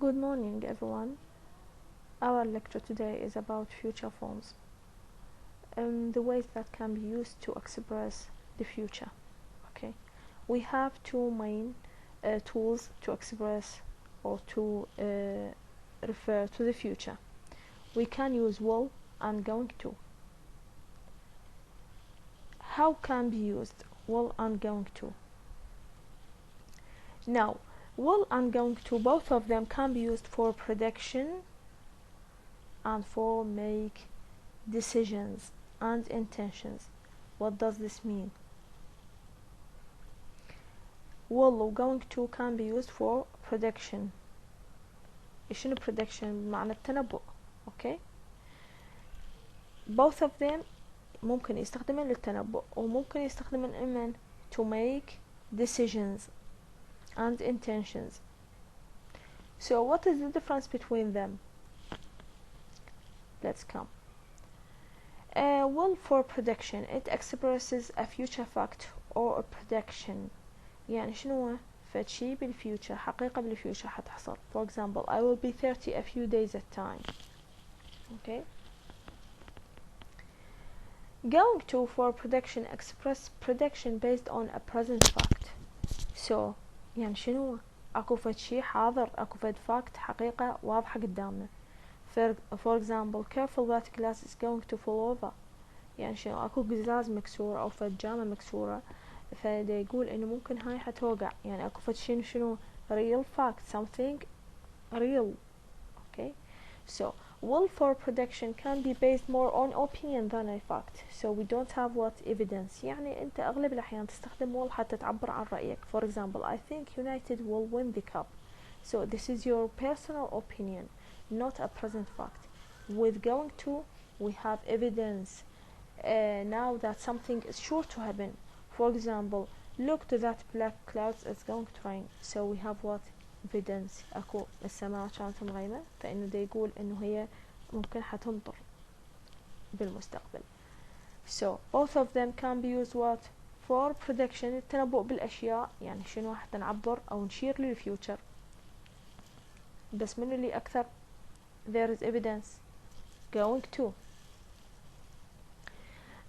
Good morning, everyone. Our lecture today is about future forms, the ways that can be used to express the future. Okay, we have two main tools to express or to refer to the future. We can use will and going to. How can be used will and going to? Now, will and going to, both of them can be used for prediction and for make decisions and intentions. What does this mean? will going to can be used for prediction. شنو prediction؟ معنى التنبؤ. okay, both of them ممكن يستخدمن للتنبؤ وممكن يستخدمن إمن to make decisions and intentions. So what is the difference between them? Let's come. Will for prediction, it expresses a future fact or a prediction. يعني شنو فد شي بالفيوتشر، حقيقة بالفيوتشر حتحصل. For example, I will be 30 a few days at time. Okay. Going to for prediction express prediction based on a present fact. So يعني شنو اكو فد شي حاضر، اكو فد fact حقيقة واضحة قدامنا. For example, careful that glass is going to fall over. يعني شنو اكو قزاز مكسور او فد جامة مكسورة، فدا يقول انه ممكن هاي حتوقع. يعني اكو فد شنو real fact, something real. Okay, so will for prediction can be based more on opinion than a fact. So we don't have what evidence. يعني انت اغلب الاحيان تستخدم will حتى تعبر عن رأيك. For example, I think United will win the cup. So this is your personal opinion, not a present fact. With going to, we have evidence now that something is sure to happen. For example, look to that black clouds is going to rain. So we have what evidence. اكو السماء كانت مغيمة، فانه دا يقول انه هي ممكن حتمطر بالمستقبل. So both of them can be used what for prediction، التنبؤ بالاشياء. يعني شنو حتى نعبر او نشير للفيوتشر. بس من اللي اكثر there is evidence going to.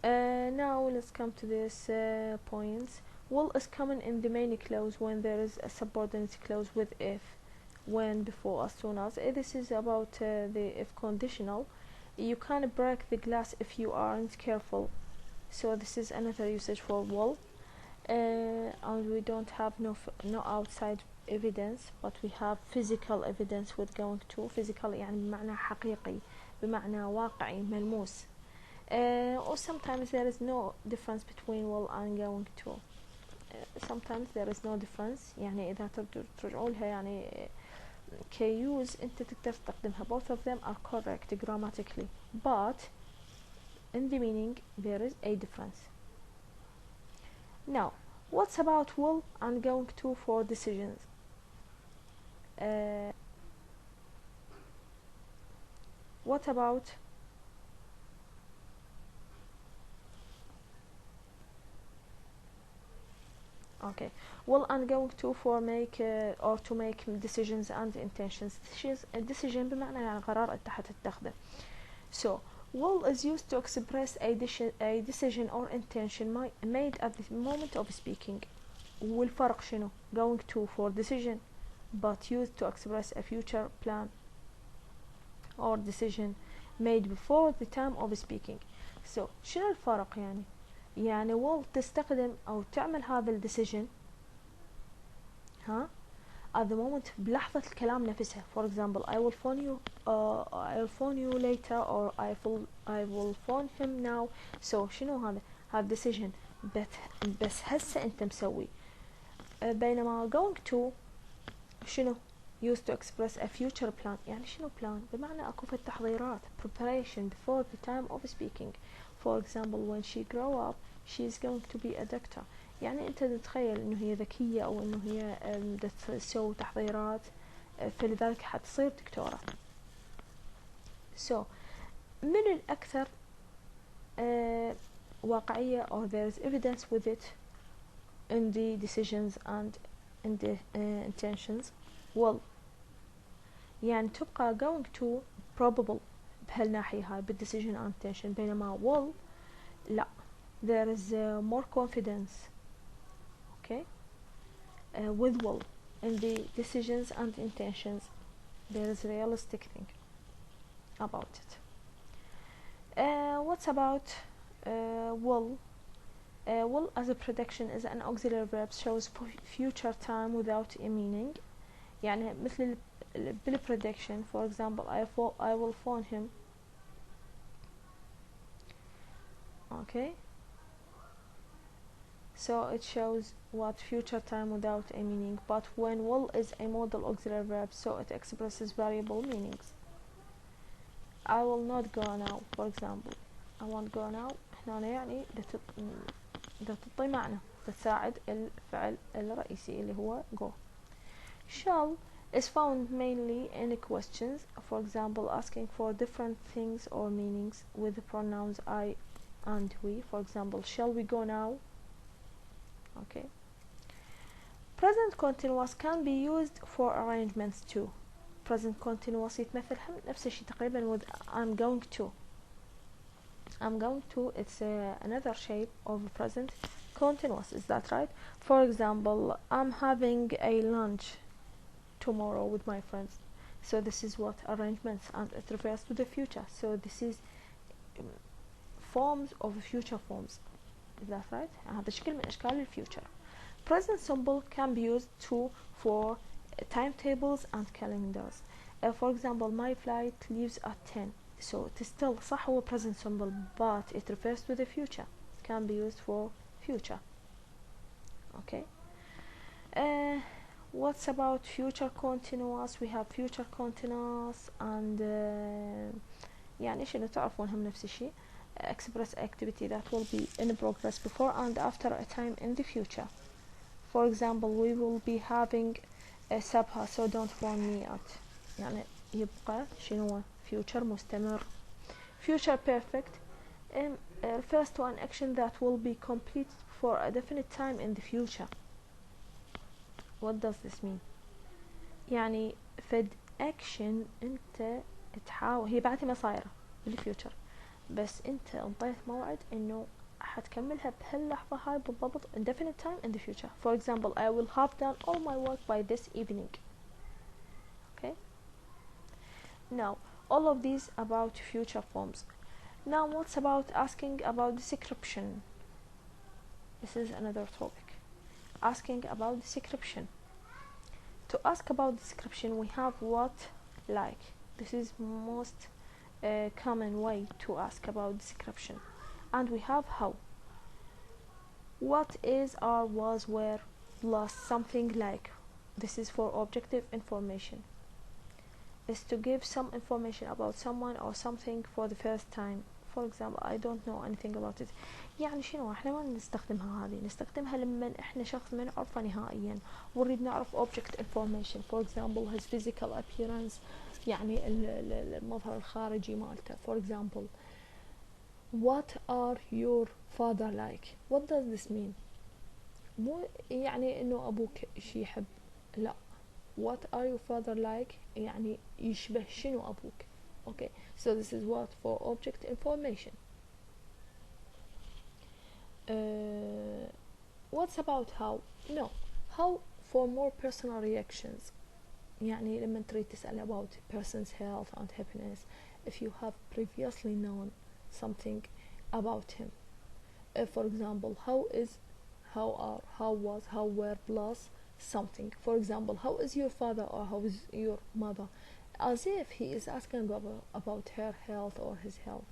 Now let's come to this points. Will is common in the main clause when there is a subordinate clause with if, when, before, as soon as. This is about the if conditional. You can break the glass if you aren't careful. So this is another usage for will. And we don't have no outside evidence, but we have physical evidence with going to. Physical يعني بمعنى حقيقي، بمعنى واقعي ملموس. Or sometimes there is no difference between will and going to. Sometimes there is no difference. يعني إذا ترجعوا لها يعني كيوز أنت تقدر تستخدمها. Both of them are correct grammatically, but in the meaning there is a difference. Now, what's about will and going to for decisions? What about okay, will and going to for make or to make decisions and intentions. Decision بمعنى يعني قرار أنت حتتخذه. So will is used to express a decision or intention made at the moment of speaking. والفرق شنو؟ going to for decision but used to express a future plan or decision made before the time of speaking. So شنو الفرق يعني؟ يعني will تستخدم أو تعمل هذا الديسيجن at the moment بلحظة الكلام نفسها. For example, I will phone you later, or I will phone him now. So شنو هذا decision بس هسه أنت مسوي. بينما going to شنو used to express a future plan. يعني شنو plan؟ بمعنى أكو في التحضيرات preparation before the time of speaking. For example, when she grow up she is going to be a doctor. يعني أنت تتخيل إنه هي ذكية أو إنه هي تسوي تحضيرات فلذلك حتصير دكتورة. So من الأكثر واقعية or there is evidence with it in the decisions and in the intentions. Well, يعني تبقى going to probable بهالناحية هاي بالديسيجن and intention، بينما will لا there is more confidence okay with will in the decisions and intentions. There is realistic thing about it. What's about will? Will as a prediction is an auxiliary verb shows future time without a meaning. يعني مثل prediction for example I will phone him okay, so it shows what future time without a meaning, but when will is a modal auxiliary verb so it expresses variable meanings. I will not go now for example I won't go now هنا يعني دا تعطي معنى تساعد الفعل الرئيسي اللي هو go. Shall is found mainly in questions, for example asking for different things or meanings with the pronouns I and we. For example, shall we go now? Okay. Present continuous can be used for arrangements too. Present continuous يتمثل نفس الشيء تقريبا with I'm going to. I'm going to, it's another shape of present continuous, is that right? For example, I'm having a lunch tomorrow with my friends. So this is what arrangements, and it refers to the future. So this is forms of future forms. Is that right? هذا شكل من أشكال الفيوتشر. Present simple can be used too for timetables and calendars. For example, my flight leaves at 10. So it is still صح هو present simple, but it refers to the future. It can be used for future. Okay. What's about future continuous? We have future continuous and يعني شنو تعرفون هم نفس الشيء. Express activity that will be in progress before and after a time in the future. For example, we will be having a سبها so don't phone me at. يعني يبقى شنو future مستمر. Future perfect refers to an action that will be completed for a definite time in the future. What does this mean? يعني فد action انت تحاول هي بعد ما صايرة بالفيوتشر بس انت انطيت موعد انه حتكملها بهاللحظة هاي بالضبط indefinite time in the future. For example, I will have done all my work by this evening. Okay. Now, all of these about future forms. Now, what's about asking about description? This is another topic. Asking about description. To ask about description, we have what, like. This is most common way to ask about description. And we have how. What is, are, was, were, plus something like. This is for objective information. Is to give some information about someone or something for the first time. For example, I don't know anything about it. يعني شنو احنا ما نستخدمها هذه، نستخدمها لما احنا شخص ما نعرفه نهائيا ونريد نعرف object information. For example, his physical appearance، يعني المظهر الخارجي مالته. For example, what are your father like? What does this mean? مو يعني انه ابوك شي يحب، لا. What are your father like يعني يشبه شنو أبوك. Okay, so this is what for object information. What's about how? No, how for more personal reactions. يعني لما تريد تسأل about person's health and happiness if you have previously known something about him. For example, how is, how are, how was, how were, plus something. For example, how is your father or how is your mother, as if he is asking about her health or his health.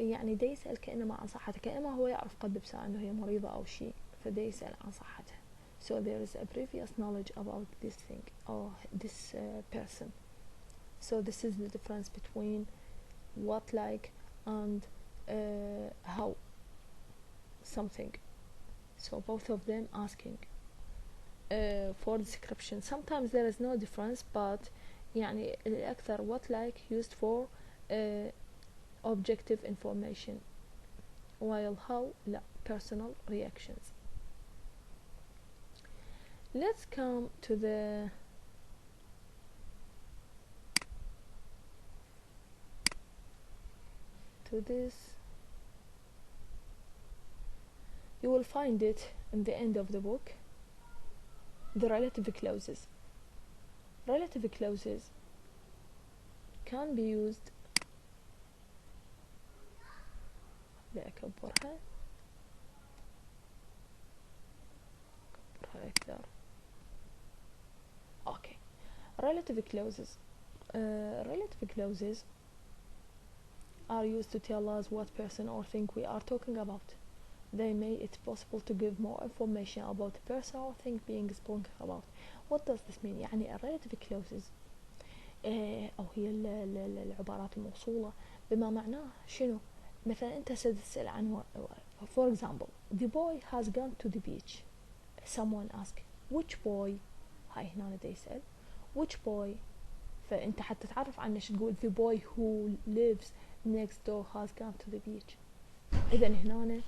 يعني دا يسأل كأنما عن صحتها، كأنما هو يعرف قد بساعة أنه هي مريضة أو شيء فدا يسأل عن صحتها. So there is a previous knowledge about this thing or this person. So this is the difference between what, like, and how something. So both of them asking for description. Sometimes there is no difference, but يعني الأكثر what, like, used for objective information, while how لا personal reactions. Let's come to the to this. You will find it in the end of the book. The relative clauses. Relative clauses can be used. بأكبرها أكثر. Okay. Relative clauses. Relative clauses are used to tell us what person or thing we are talking about. They make it possible to give more information about the person or thing being spoken about. What does this mean؟ يعني relative clauses أو هي العبارات الموصولة بما معناه شنو؟ مثلا أنت ستسأل عن for example the boy has gone to the beach. Someone ask which boy. هاي هنا دا يسأل which boy. فأنت حتى تعرف عنه شو تقول the boy who lives next door has gone to the beach. إذا هنا